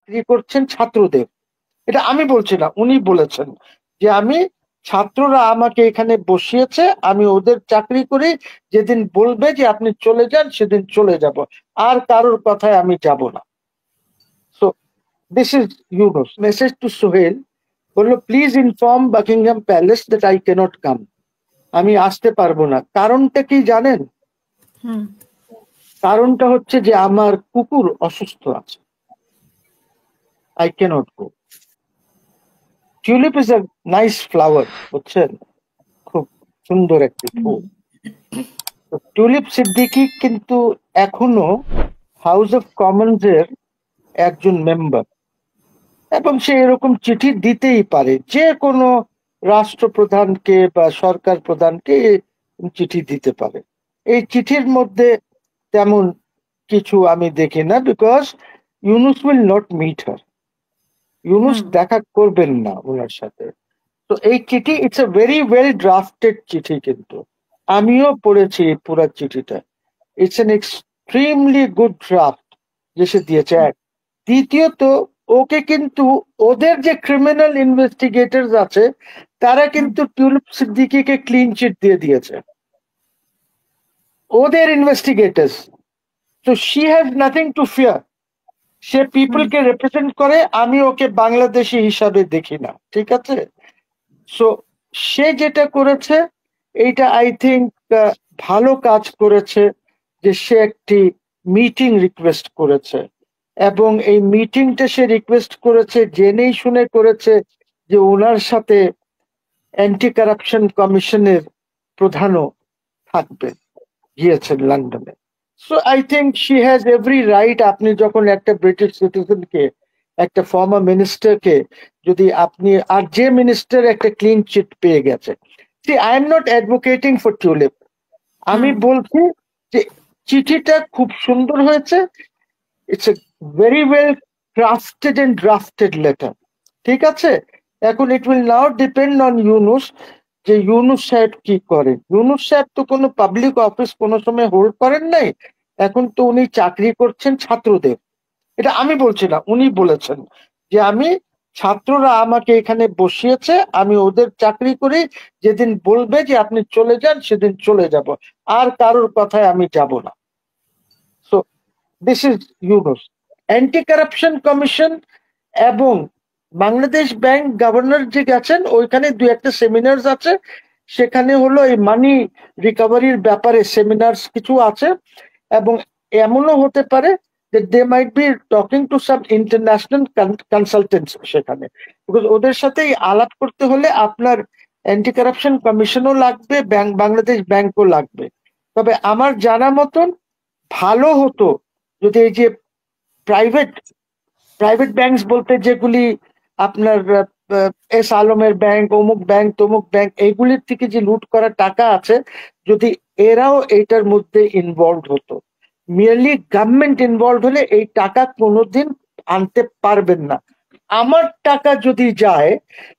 চাকরি করছেন ছাত্রদের। এটা আমি বলছি না, উনি বলেছেন যে আমি ছাত্ররা আমাকে এখানে বসিয়েছে, আমি ওদের চাকরি করি, যেদিন বলবে যে আপনি চলে যান সেদিন চলে যাব, আর কারোর কথায় আমি যাব না। So this is Yunus message to Sohel, বললো please inform Buckingham Palace that I can't come, আমি আসতে পারবো না। কারণটা কি জানেন? কারণটা হচ্ছে যে আমার কুকুর অসুস্থ আছে, I cannot go. Tulip is a nice flower, বুঝছেন, খুব সুন্দর একটি ফুল। টিউলিপ সিদ্দিকী কিন্তু এখনো হাউস অফ কমন্স এর একজন মেম্বার, এবং সে এরকম চিঠি দিতেই পারে, যে কোনো রাষ্ট্রপ্রধানকে বা সরকার প্রধানকে চিঠি দিতে পারে। এই চিঠির মধ্যে তেমন কিছু আমি দেখি না, because Yunus will not meet her, Yunus দেখা করবেন না ওনার সাথে। তো এই চিঠি it's a very well drafted চিঠি, কিন্তু আমিও পড়েছি পুরো চিঠিটা। It's an extremely good draft যে সে দিয়েছে। এক, দ্বিতীয়ত ওকে কিন্তু ওদের যে ক্রিমিনাল ইনভেস্টিগেটরস আছে তারা কিন্তু টিউলিপ সিদ্দিকীকে ক্লিন চিট দিয়ে দিয়েছে, ওদের ইনভেস্টিগেটরস। তো she has nothing to fear, সে পিপলকে রিপ্রেজেন্ট করে, আমি ওকে বাংলাদেশি হিসাবে দেখি না, ঠিক আছে? সো সে যেটা করেছে এইটা আই থিঙ্ক ভালো কাজ করেছে, যে সে একটি মিটিং রিকোয়েস্ট করেছে, এবং এই মিটিংটা সে রিকোয়েস্ট করেছে জেনেই শুনে করেছে যে ওনার সাথে অ্যান্টি কারাপশন কমিশনের প্রধানও থাকবে, গিয়েছেন লন্ডনে। So I think she has every right. আপনি যখন একটা ব্রিটিশ সিটিজেনকে, একটা ফর্মার মিনিস্টারকে, যদি আপনি, আর যে মিনিস্টার একটা ক্লিন চিট পেয়ে গেছে, see I am not advocating for Tulip, আমি বলছি যে চিঠিটা খুব সুন্দর হয়েছে, it's a very well crafted and drafted letter, ঠিক আছে? এখন it will now depend on Yunus, যে ইউনুস সাহেব কি করেন। ইউনুস সাহেব তো কোনো পাবলিক অফিস কোনো সময় হোল্ড করেন নাই, এখন তো উনি চাকরি করছেন ছাত্রদের। এটা আমি বলছি না, উনি বলেছেন যে আমি ছাত্ররা আমাকে এখানে বসিয়েছে, আমি ওদের চাকরি করি, যেদিন বলবে যে আপনি চলে যান সেদিন চলে যাব, আর কারোর কথায় আমি যাব না। So this is Yunus. Anti corruption commission এবং বাংলাদেশ ব্যাংক গভর্নর যে গেছেন, ওইখানে দু একটা সেমিনার্স আছে, সেখানে হলো এই মানি রিকভারির ব্যাপারে সেমিনার্স কিছু আছে, এবং এমনও হতে পারে যে they might be talking to some international consultants সেখানে, বিকজ ওদের সাথে আলাপ করতে হলে আপনার অ্যান্টি কারাপশন কমিশনও লাগবে, বাংলাদেশ ব্যাংকও লাগবে। তবে আমার জানা মতন ভালো হতো যদি এই যে প্রাইভেট প্রাইভেট ব্যাংকস বলতে যেগুলি আপনার এস আলমের ব্যাংক, অমুক ব্যাংক, তমুক ব্যাংক, এইগুলির থেকে যে লুট করা টাকা আছে, যদি এরাও এইটার মধ্যে ইনভলভ হতো। মিয়ারলি গভর্নমেন্ট ইনভলভ হলে এই টাকা কোনোদিন আনতে পারবেন না। আমার টাকা যদি যায়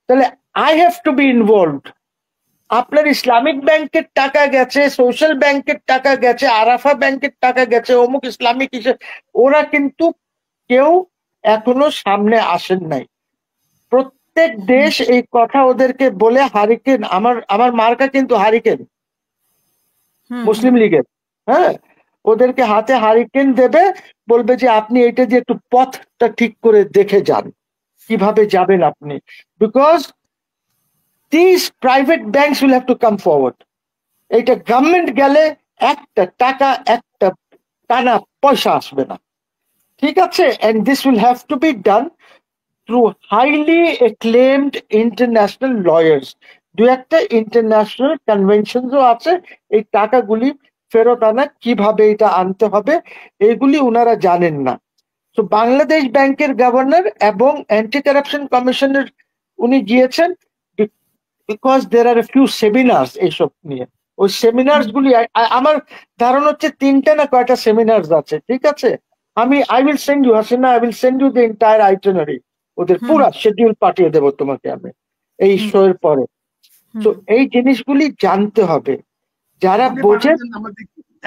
তাহলে I have to B involved. আপনার ইসলামিক ব্যাংকের টাকা গেছে, সোশ্যাল ব্যাংকের টাকা গেছে, আরাফা ব্যাংকের টাকা গেছে, অমুক ইসলামিক ওরা কিন্তু কেউ এখনো সামনে আসেন নাই। প্রত্যেক দেশ এই কথা ওদেরকে বলে, হারিকেন, আমার মার্কা কিন্তু হারিকেন, মুসলিম লীগের, হ্যাঁ, ওদেরকে হাতে হারিকেন দেবে, বলবে যে আপনি এটা যে একটু পথটা ঠিক করে দেখে যান, কিভাবে যাবেন আপনি, because this private banks will have to come forward. এইটা গভর্নমেন্ট গেলে একটা টাকা, একটা টানা পয়সা আসবে না, ঠিক আছে? And this will have to be done through highly acclaimed international lawyers. দু একটা ইন্টারন্যাশনাল কনভেনশনও আছে এই টাকাগুলি ফেরত আনা, কিভাবে এটা আনতে হবে এইগুলি ওনারা জানেন না। তো বাংলাদেশ ব্যাংকের গভর্নর এবং অ্যান্টি কারাপশন কমিশনের উনি গিয়েছেন, because there are few seminars এইসব নিয়ে। ওই সেমিনার্স গুলি আমার ধারণা হচ্ছে 3টা না কয়টা সেমিনার্স আছে, ঠিক আছে? I will send you, Hasina, I will send you the entire itinerary, ওদের পুরো শিডিউল পাঠিয়ে দেবো তোমাকে আমি এই শো এর পরে। তো এই জিনিসগুলি জানতে হবে, যারা বোঝে।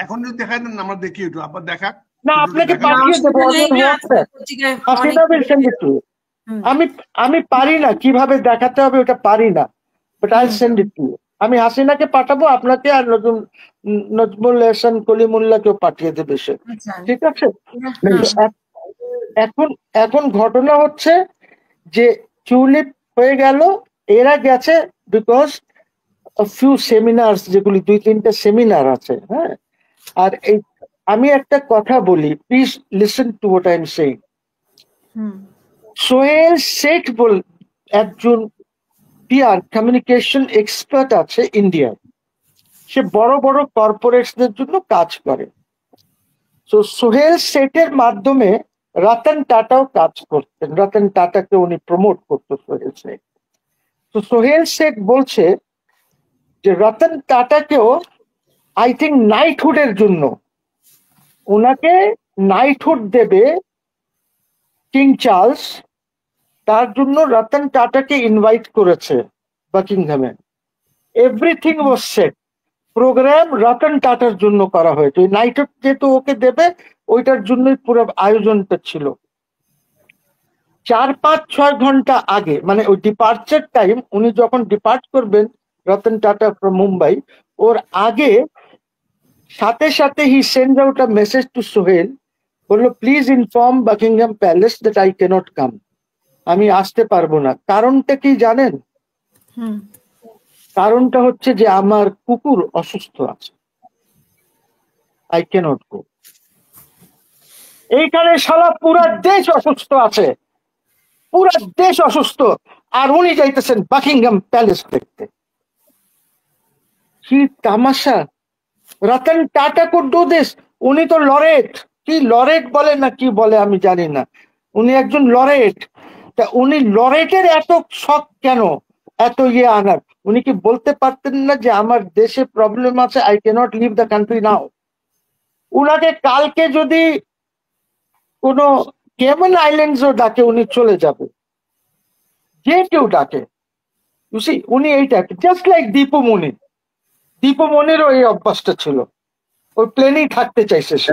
এখন যদি দেখা দেন আমরা দেখি একটু, আবার দেখা না আপনাকে পাঠিয়ে দেবো WhatsApp, Hasina will send it to you. আমি পারি না কিভাবে দেখাতে হবে ওটা পারি না, but I send it to you. আমি হাসিনাকে পাঠাবো আপনাকে, আর নজমুল এহসান কলিমুল্লাহকেও পাঠিয়ে দেবে সে, ঠিক আছে? এখন এখন ঘটনা হচ্ছে যে টিউলিপ হয়ে গেল, এরা গেছে বিকজ ফিউ সেমিনার, যেগুলি 2-3টা সেমিনার আছে, হ্যাঁ। আর এই আমি একটা কথা বলি, please listen to what I am saying. Sohel Sheikh একজন পিআর কমিউনিকেশন এক্সপার্ট আছে ইন্ডিয়ায়, সে বড় বড় কর্পোরেটসদের জন্য কাজ করে। তো সোহেল শেখের মাধ্যমে রতন টাটাও কাজ করতেন, রতন টাটাকে উনি প্রমোট করতো সোহেল শেখ। তো সোহেল শেখ বলছে যে রতন টাটাকেও আই থিঙ্ক নাইটহুডের জন্য ওনাকে নাইটহুড দেবে কিং চার্লস, তার জন্য রতন টাটাকে ইনভাইট করেছে বাকিংহামে। Everything was set, program Ratan টাটার জন্য করা হয়েছে, ওই নাইটহুড যেহেতু ওকে দেবে ওইটার জন্যই পুরো আয়োজনটা ছিল। 4-5-6 ঘন্টা আগে, মানে ওই ডিপার্চার টাইম, উনি যখন ডিপার্ট করবেন রতন টাটা ফ্রম মুম্বাই, ওর আগে সাথে সাথে he send out a message to Sohel, বললো please inform Buckingham Palace that I can't come, আমি আসতে পারবো না। কারণটা কি জানেন? কারণটা হচ্ছে যে আমার কুকুর অসুস্থ আছে, আই ক্যানট গো। এইখানে সারা পুরা দেশ অসুস্থ আছে, পুরা দেশ অসুস্থ, আর উনি যাইতেছেন বাকিংহাম প্যালেস দেখতে। কি তামাশা! Ratan Tata could do this. উনি তো লরেট, কি লরেট বলে না কি বলে আমি জানি না, উনি একজন লরেট। তা উনি লরেটের এত শখ কেন, এত আনার? উনি কি বলতে পারতেন না যে আমার দেশে প্রবলেম আছে, I can't leave the country now? উনাকে কালকে যদি কোনো কেমন আইল্যান্ডসও ডাকে উনি চলে যাবে, যে কেউ ডাকে। উনি এইটা জাস্ট লাইক দীপমণি, দীপমণিরও এই অভ্যাসটা ছিল, ওই প্লেনেই থাকতে চাইছে সে,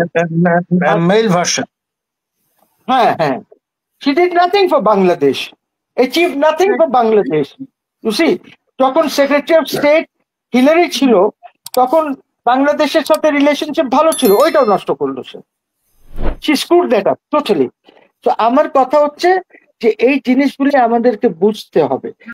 মেল ভার্সন। হ্যাঁ হ্যাঁ, she did nothing for Bangladesh, achieved nothing for Bangladesh. You see, যখন সেক্রেটারি অফ স্টেট হিলারি ছিল তখন বাংলাদেশের সাথে রিলেশনশিপ ভালো ছিল, ওইটাও নষ্ট করলো সে। she screwed that up totally. তো আমার কথা হচ্ছে যে এই জিনিসগুলি আমাদেরকে বুঝতে হবে।